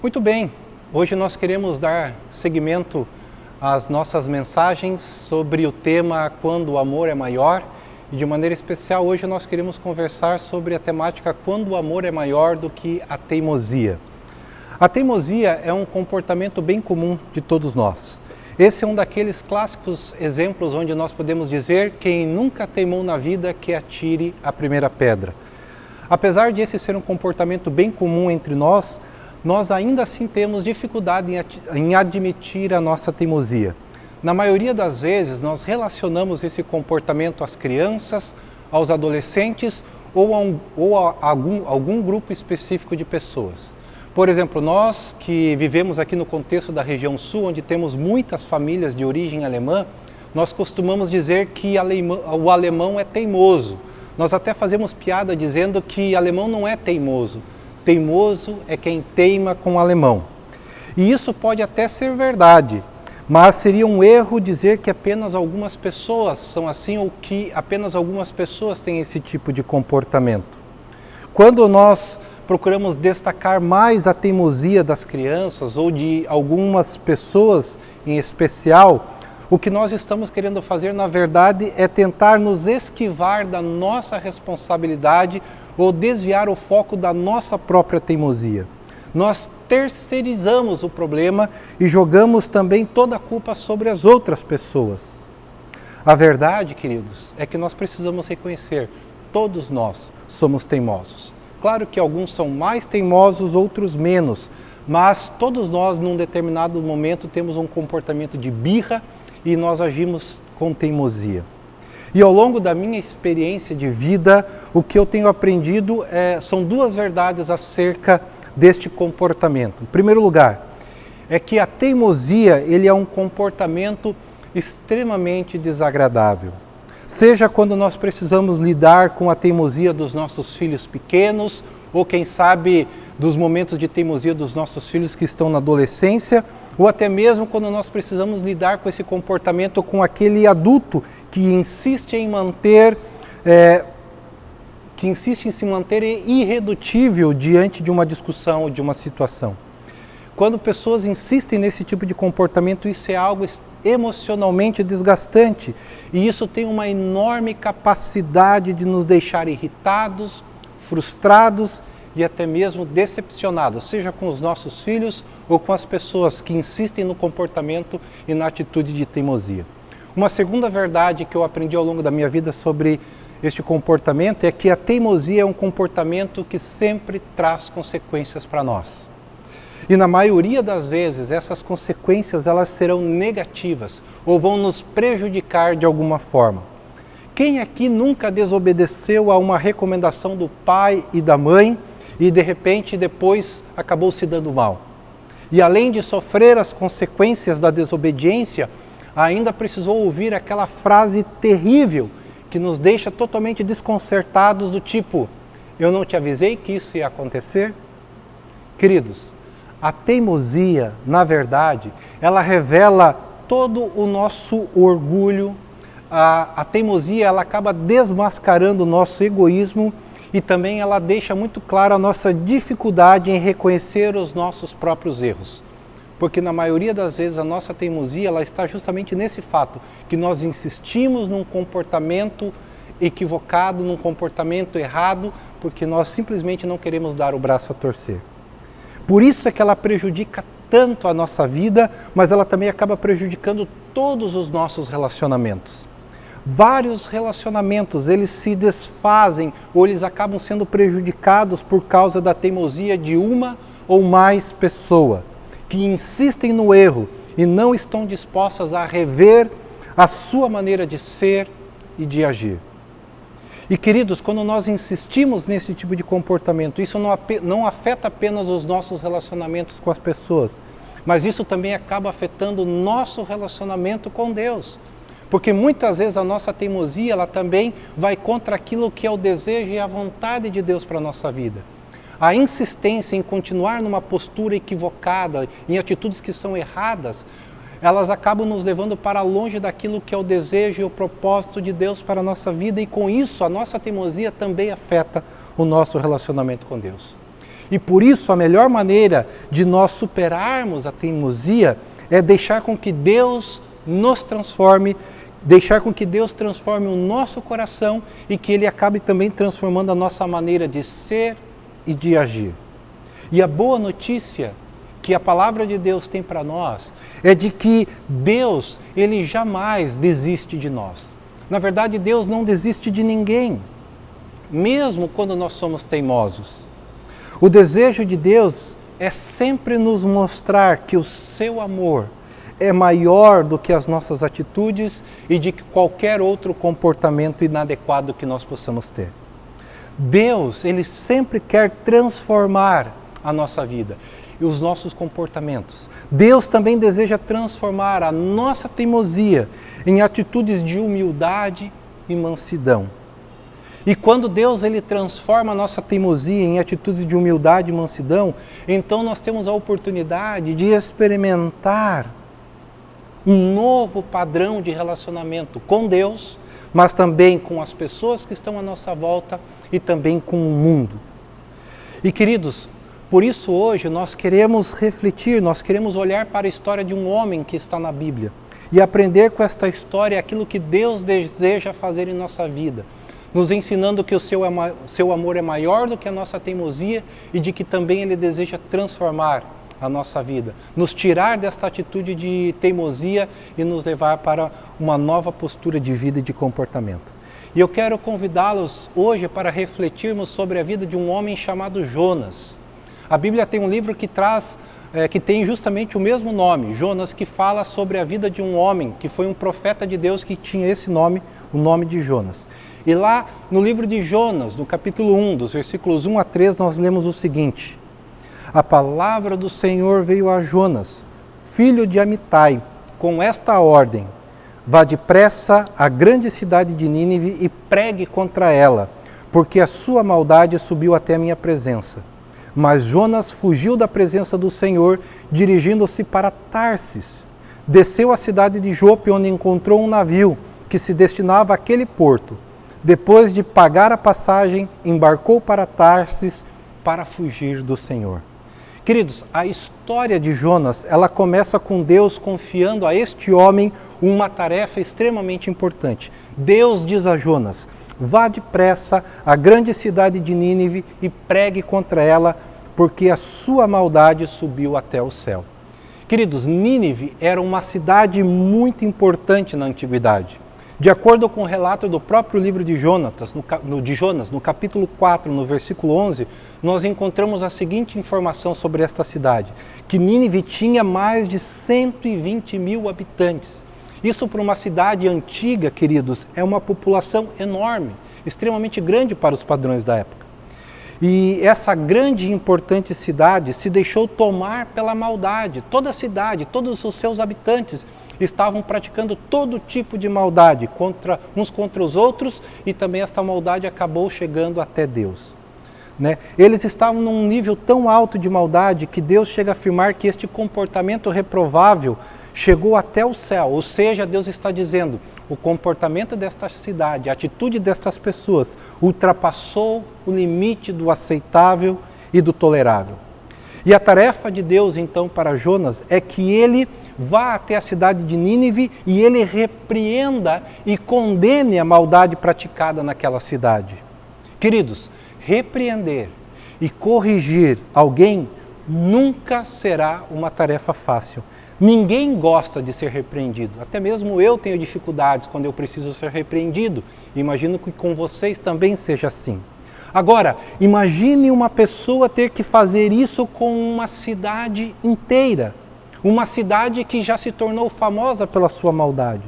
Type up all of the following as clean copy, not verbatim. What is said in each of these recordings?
Muito bem, hoje nós queremos dar seguimento às nossas mensagens sobre o tema Quando o Amor é Maior e de maneira especial hoje nós queremos conversar sobre a temática Quando o Amor é Maior do que a Teimosia. A teimosia é um comportamento bem comum de todos nós. Esse é um daqueles clássicos exemplos onde nós podemos dizer quem nunca teimou na vida que atire a primeira pedra. Apesar de esse ser um comportamento bem comum entre nós ainda assim temos dificuldade em admitir a nossa teimosia. Na maioria das vezes, nós relacionamos esse comportamento às crianças, aos adolescentes ou a algum grupo específico de pessoas. Por exemplo, nós que vivemos aqui no contexto da região sul, onde temos muitas famílias de origem alemã, nós costumamos dizer que o alemão é teimoso. Nós até fazemos piada dizendo que alemão não é teimoso. Teimoso é quem teima com o alemão. E isso pode até ser verdade, mas seria um erro dizer que apenas algumas pessoas são assim ou que apenas algumas pessoas têm esse tipo de comportamento. Quando nós procuramos destacar mais a teimosia das crianças ou de algumas pessoas em especial, o que nós estamos querendo fazer, na verdade, é tentar nos esquivar da nossa responsabilidade ou desviar o foco da nossa própria teimosia. Nós terceirizamos o problema e jogamos também toda a culpa sobre as outras pessoas. A verdade, queridos, é que nós precisamos reconhecer, todos nós somos teimosos. Claro que alguns são mais teimosos, outros menos, mas todos nós, num determinado momento, temos um comportamento de birra e nós agimos com teimosia. E ao longo da minha experiência de vida, o que eu tenho aprendido são duas verdades acerca deste comportamento. Em primeiro lugar, é que a teimosia ele é um comportamento extremamente desagradável. Seja quando nós precisamos lidar com a teimosia dos nossos filhos pequenos, ou quem sabe dos momentos de teimosia dos nossos filhos que estão na adolescência, ou até mesmo quando nós precisamos lidar com esse comportamento com aquele adulto que insiste em se manter irredutível diante de uma discussão ou de uma situação. Quando pessoas insistem nesse tipo de comportamento, isso é algo emocionalmente desgastante e isso tem uma enorme capacidade de nos deixar irritados, frustrados e até mesmo decepcionados, seja com os nossos filhos ou com as pessoas que insistem no comportamento e na atitude de teimosia. Uma segunda verdade que eu aprendi ao longo da minha vida sobre este comportamento é que a teimosia é um comportamento que sempre traz consequências para nós. E na maioria das vezes essas consequências elas serão negativas ou vão nos prejudicar de alguma forma. Quem aqui nunca desobedeceu a uma recomendação do pai e da mãe e de repente depois acabou se dando mal? E além de sofrer as consequências da desobediência, ainda precisou ouvir aquela frase terrível que nos deixa totalmente desconcertados do tipo, eu não te avisei que isso ia acontecer? Queridos, a teimosia, na verdade, ela revela todo o nosso orgulho. A teimosia ela acaba desmascarando o nosso egoísmo e também ela deixa muito claro a nossa dificuldade em reconhecer os nossos próprios erros. Porque na maioria das vezes a nossa teimosia ela está justamente nesse fato, que nós insistimos num comportamento equivocado, num comportamento errado, porque nós simplesmente não queremos dar o braço a torcer. Por isso é que ela prejudica tanto a nossa vida, mas ela também acaba prejudicando todos os nossos relacionamentos. Vários relacionamentos, eles se desfazem ou eles acabam sendo prejudicados por causa da teimosia de uma ou mais pessoas que insistem no erro e não estão dispostas a rever a sua maneira de ser e de agir. E queridos, quando nós insistimos nesse tipo de comportamento, isso não afeta apenas os nossos relacionamentos com as pessoas, mas isso também acaba afetando o nosso relacionamento com Deus. Porque muitas vezes a nossa teimosia ela também vai contra aquilo que é o desejo e a vontade de Deus para a nossa vida. A insistência em continuar numa postura equivocada, em atitudes que são erradas, elas acabam nos levando para longe daquilo que é o desejo e o propósito de Deus para a nossa vida e com isso a nossa teimosia também afeta o nosso relacionamento com Deus. E por isso a melhor maneira de nós superarmos a teimosia é deixar com que Deus nos transforme, deixar com que Deus transforme o nosso coração e que Ele acabe também transformando a nossa maneira de ser e de agir. E a boa notícia que a palavra de Deus tem para nós é de que Deus, Ele jamais desiste de nós. Na verdade, Deus não desiste de ninguém, mesmo quando nós somos teimosos. O desejo de Deus é sempre nos mostrar que o seu amor é maior do que as nossas atitudes e de qualquer outro comportamento inadequado que nós possamos ter. Deus, Ele sempre quer transformar a nossa vida e os nossos comportamentos. Deus também deseja transformar a nossa teimosia em atitudes de humildade e mansidão. E quando Deus Ele transforma a nossa teimosia em atitudes de humildade e mansidão, então nós temos a oportunidade de experimentar um novo padrão de relacionamento com Deus, mas também com as pessoas que estão à nossa volta e também com o mundo. E queridos, por isso hoje nós queremos refletir, nós queremos olhar para a história de um homem que está na Bíblia e aprender com esta história aquilo que Deus deseja fazer em nossa vida, nos ensinando que o seu amor é maior do que a nossa teimosia e de que também Ele deseja transformar a nossa vida, nos tirar desta atitude de teimosia e nos levar para uma nova postura de vida e de comportamento. E eu quero convidá-los hoje para refletirmos sobre a vida de um homem chamado Jonas. A Bíblia tem um livro que tem justamente o mesmo nome, Jonas, que fala sobre a vida de um homem que foi um profeta de Deus que tinha esse nome, o nome de Jonas. E lá no livro de Jonas, no capítulo 1, dos versículos 1 a 3, nós lemos o seguinte: a palavra do Senhor veio a Jonas, filho de Amitai, com esta ordem: vá depressa à grande cidade de Nínive e pregue contra ela, porque a sua maldade subiu até a minha presença. Mas Jonas fugiu da presença do Senhor, dirigindo-se para Tarsis. Desceu à cidade de Jope, onde encontrou um navio que se destinava àquele porto. Depois de pagar a passagem, embarcou para Tarsis para fugir do Senhor. Queridos, a história de Jonas, ela começa com Deus confiando a este homem uma tarefa extremamente importante. Deus diz a Jonas: vá depressa à grande cidade de Nínive e pregue contra ela, porque a sua maldade subiu até o céu. Queridos, Nínive era uma cidade muito importante na antiguidade. De acordo com o relato do próprio livro de Jonas, no capítulo 4, no versículo 11, nós encontramos a seguinte informação sobre esta cidade: que Nínive tinha mais de 120 mil habitantes. Isso, para uma cidade antiga, queridos, é uma população enorme, extremamente grande para os padrões da época. E essa grande e importante cidade se deixou tomar pela maldade. Toda a cidade, todos os seus habitantes estavam praticando todo tipo de maldade uns contra os outros, e também esta maldade acabou chegando até Deus. Eles estavam num nível tão alto de maldade que Deus chega a afirmar que este comportamento reprovável chegou até o céu. Ou seja, Deus está dizendo: o comportamento desta cidade, a atitude destas pessoas ultrapassou o limite do aceitável e do tolerável. E a tarefa de Deus então para Jonas é que ele vá até a cidade de Nínive e ele repreenda e condene a maldade praticada naquela cidade. Queridos, repreender e corrigir alguém nunca será uma tarefa fácil. Ninguém gosta de ser repreendido. Até mesmo eu tenho dificuldades quando eu preciso ser repreendido. Imagino que com vocês também seja assim. Agora, imagine uma pessoa ter que fazer isso com uma cidade inteira. Uma cidade que já se tornou famosa pela sua maldade.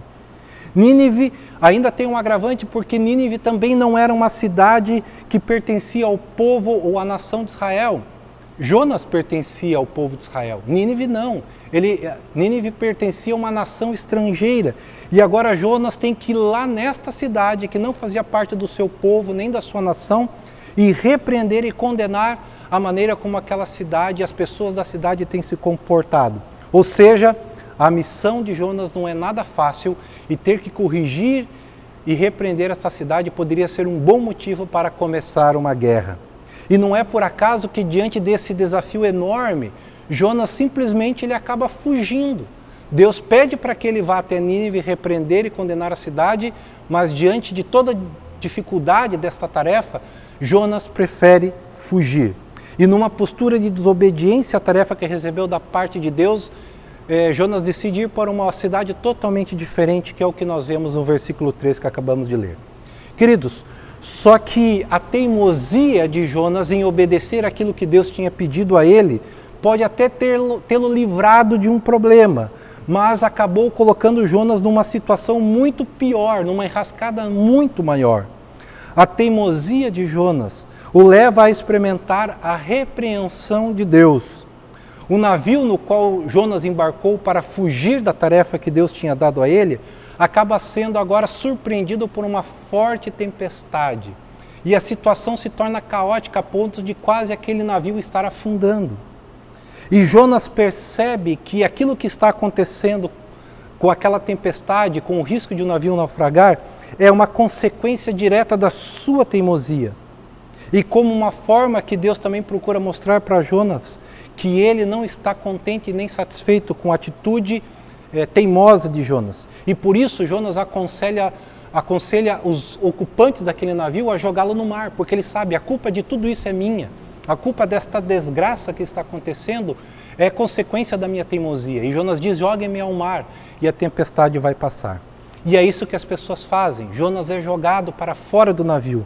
Nínive ainda tem um agravante, porque Nínive também não era uma cidade que pertencia ao povo ou à nação de Israel. Jonas pertencia ao povo de Israel, Nínive não. Nínive pertencia a uma nação estrangeira. E agora Jonas tem que ir lá nesta cidade, que não fazia parte do seu povo nem da sua nação, e repreender e condenar a maneira como aquela cidade e as pessoas da cidade têm se comportado. Ou seja, a missão de Jonas não é nada fácil, e ter que corrigir e repreender essa cidade poderia ser um bom motivo para começar uma guerra. E não é por acaso que diante desse desafio enorme, Jonas simplesmente ele acaba fugindo. Deus pede para que ele vá até Nínive repreender e condenar a cidade, mas diante de toda a dificuldade desta tarefa, Jonas prefere fugir. E numa postura de desobediência à tarefa que recebeu da parte de Deus, Jonas decide ir para uma cidade totalmente diferente, que é o que nós vemos no versículo 3 que acabamos de ler. Queridos, só que a teimosia de Jonas em obedecer aquilo que Deus tinha pedido a ele, pode até tê-lo livrado de um problema, mas acabou colocando Jonas numa situação muito pior, numa enrascada muito maior. A teimosia de Jonas o leva a experimentar a repreensão de Deus. O navio no qual Jonas embarcou para fugir da tarefa que Deus tinha dado a ele, acaba sendo agora surpreendido por uma forte tempestade. E a situação se torna caótica a ponto de quase aquele navio estar afundando. E Jonas percebe que aquilo que está acontecendo com aquela tempestade, com o risco de o navio naufragar, é uma consequência direta da sua teimosia. E como uma forma que Deus também procura mostrar para Jonas que ele não está contente nem satisfeito com a atitude teimosa de Jonas. E por isso Jonas aconselha os ocupantes daquele navio a jogá-lo no mar, porque ele sabe, a culpa de tudo isso é minha. A culpa desta desgraça que está acontecendo é consequência da minha teimosia. E Jonas diz, joguem-me ao mar e a tempestade vai passar. E é isso que as pessoas fazem. Jonas é jogado para fora do navio.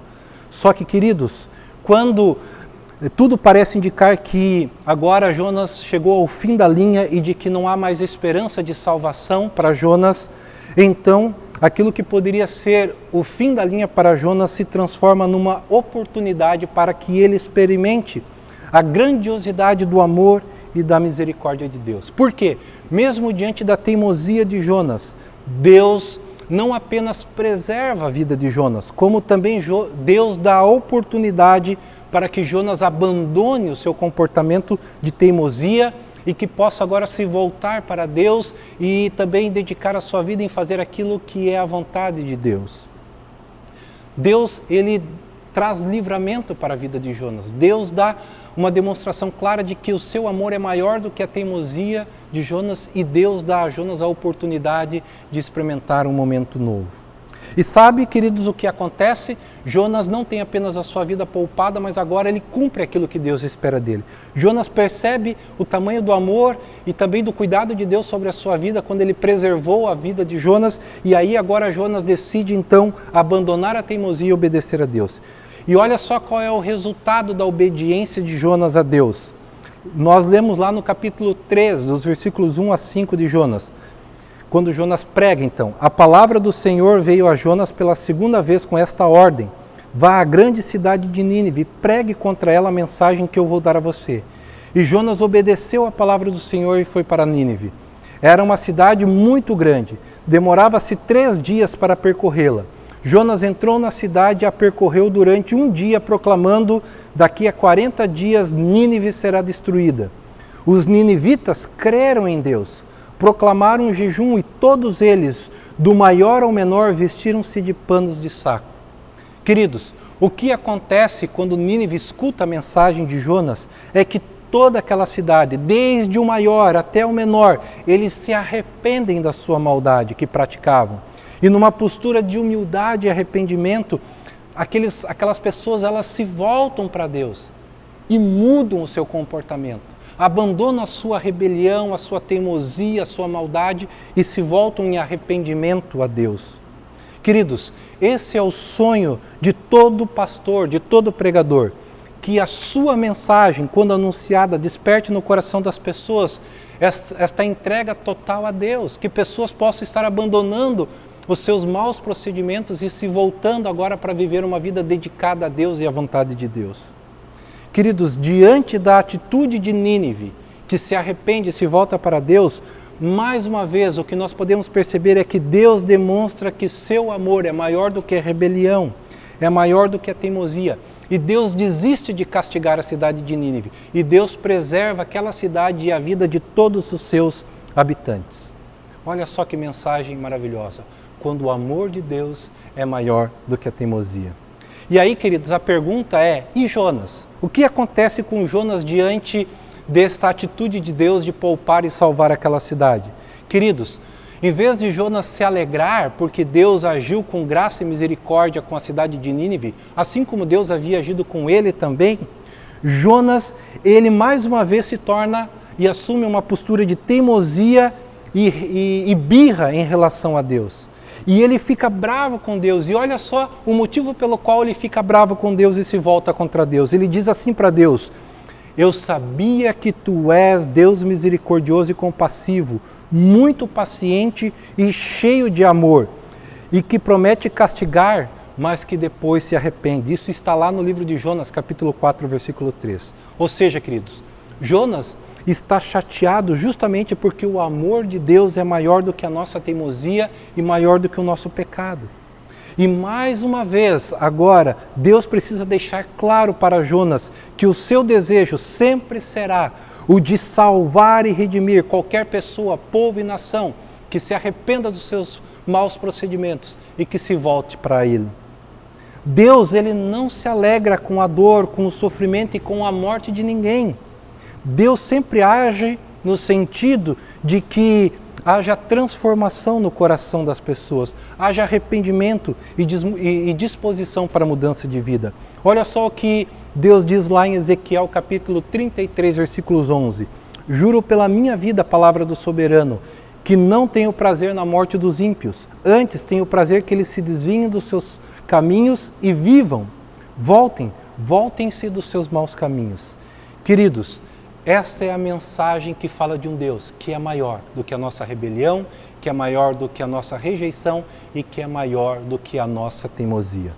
Só que, queridos, quando tudo parece indicar que agora Jonas chegou ao fim da linha e de que não há mais esperança de salvação para Jonas, então aquilo que poderia ser o fim da linha para Jonas se transforma numa oportunidade para que ele experimente a grandiosidade do amor e da misericórdia de Deus. Por quê? Mesmo diante da teimosia de Jonas, Deus não apenas preserva a vida de Jonas, como também Deus dá a oportunidade para que Jonas abandone o seu comportamento de teimosia e que possa agora se voltar para Deus e também dedicar a sua vida em fazer aquilo que é a vontade de Deus. Deus, ele traz livramento para a vida de Jonas. Deus dá uma demonstração clara de que o seu amor é maior do que a teimosia de Jonas e Deus dá a Jonas a oportunidade de experimentar um momento novo. E sabe, queridos, o que acontece? Jonas não tem apenas a sua vida poupada, mas agora ele cumpre aquilo que Deus espera dele. Jonas percebe o tamanho do amor e também do cuidado de Deus sobre a sua vida quando ele preservou a vida de Jonas, e aí agora Jonas decide então abandonar a teimosia e obedecer a Deus. E olha só qual é o resultado da obediência de Jonas a Deus. Nós lemos lá no capítulo 3, dos versículos 1 a 5 de Jonas. Quando Jonas prega, então, a palavra do Senhor veio a Jonas pela segunda vez com esta ordem: vá à grande cidade de Nínive e pregue contra ela a mensagem que eu vou dar a você. E Jonas obedeceu a palavra do Senhor e foi para Nínive. Era uma cidade muito grande, demorava-se 3 dias para percorrê-la. Jonas entrou na cidade e a percorreu durante 1 dia, proclamando: daqui a 40 dias Nínive será destruída. Os ninivitas creram em Deus, proclamaram um jejum e todos eles, do maior ao menor, vestiram-se de panos de saco. Queridos, o que acontece quando Nínive escuta a mensagem de Jonas é que toda aquela cidade, desde o maior até o menor, eles se arrependem da sua maldade que praticavam. E numa postura de humildade e arrependimento, aquelas pessoas elas se voltam para Deus e mudam o seu comportamento. Abandonam a sua rebelião, a sua teimosia, a sua maldade e se voltam em arrependimento a Deus. Queridos, esse é o sonho de todo pastor, de todo pregador, que a sua mensagem, quando anunciada, desperte no coração das pessoas esta entrega total a Deus, que pessoas possam estar abandonando os seus maus procedimentos e se voltando agora para viver uma vida dedicada a Deus e à vontade de Deus. Queridos, diante da atitude de Nínive, que se arrepende e se volta para Deus, mais uma vez o que nós podemos perceber é que Deus demonstra que seu amor é maior do que a rebelião, é maior do que a teimosia. E Deus desiste de castigar a cidade de Nínive. E Deus preserva aquela cidade e a vida de todos os seus habitantes. Olha só que mensagem maravilhosa. Quando o amor de Deus é maior do que a teimosia. E aí, queridos, a pergunta é, e Jonas? O que acontece com Jonas diante desta atitude de Deus de poupar e salvar aquela cidade? Queridos, em vez de Jonas se alegrar porque Deus agiu com graça e misericórdia com a cidade de Nínive, assim como Deus havia agido com ele também, Jonas, ele mais uma vez se torna e assume uma postura de teimosia e birra em relação a Deus. E ele fica bravo com Deus. E olha só o motivo pelo qual ele fica bravo com Deus e se volta contra Deus. Ele diz assim para Deus: eu sabia que tu és Deus misericordioso e compassivo, muito paciente e cheio de amor, e que promete castigar, mas que depois se arrepende. Isso está lá no livro de Jonas, capítulo 4, versículo 3. Ou seja, queridos, Jonas está chateado justamente porque o amor de Deus é maior do que a nossa teimosia e maior do que o nosso pecado. E mais uma vez, agora, Deus precisa deixar claro para Jonas que o seu desejo sempre será o de salvar e redimir qualquer pessoa, povo e nação que se arrependa dos seus maus procedimentos e que se volte para Ele. Deus, Ele não se alegra com a dor, com o sofrimento e com a morte de ninguém. Deus sempre age no sentido de que haja transformação no coração das pessoas, haja arrependimento e disposição para a mudança de vida. Olha só o que Deus diz lá em Ezequiel capítulo 33, versículos 11. Juro pela minha vida, a palavra do soberano, que não tenho prazer na morte dos ímpios, antes tenho prazer que eles se desviem dos seus caminhos e vivam. Voltem-se dos seus maus caminhos. Queridos, esta é a mensagem que fala de um Deus que é maior do que a nossa rebelião, que é maior do que a nossa rejeição e que é maior do que a nossa teimosia.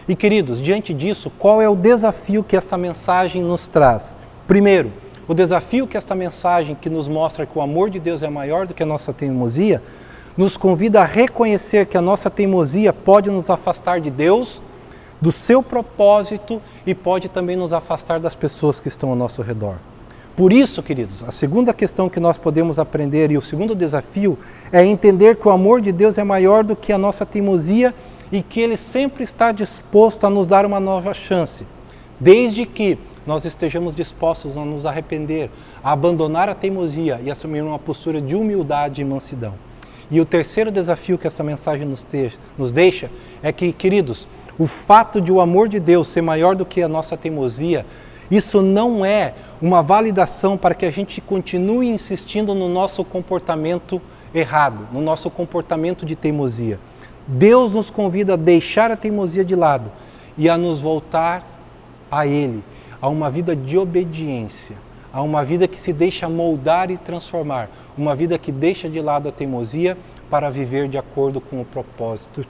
E queridos, diante disso, qual é o desafio que esta mensagem nos traz? Primeiro, o desafio que esta mensagem que nos mostra que o amor de Deus é maior do que a nossa teimosia, nos convida a reconhecer que a nossa teimosia pode nos afastar de Deus, do seu propósito e pode também nos afastar das pessoas que estão ao nosso redor. Por isso, queridos, a segunda questão que nós podemos aprender e o segundo desafio é entender que o amor de Deus é maior do que a nossa teimosia e que Ele sempre está disposto a nos dar uma nova chance, desde que nós estejamos dispostos a nos arrepender, a abandonar a teimosia e assumir uma postura de humildade e mansidão. E o terceiro desafio que essa mensagem nos deixa é que, queridos, o fato de o amor de Deus ser maior do que a nossa teimosia, isso não é uma validação para que a gente continue insistindo no nosso comportamento errado, no nosso comportamento de teimosia. Deus nos convida a deixar a teimosia de lado e a nos voltar a Ele, a uma vida de obediência, a uma vida que se deixa moldar e transformar, uma vida que deixa de lado a teimosia para viver de acordo com o propósito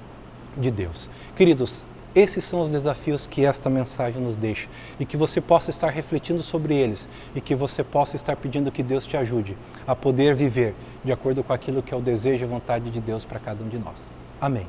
de Deus. Queridos, esses são os desafios que esta mensagem nos deixa e que você possa estar refletindo sobre eles e que você possa estar pedindo que Deus te ajude a poder viver de acordo com aquilo que é o desejo e vontade de Deus para cada um de nós. Amém.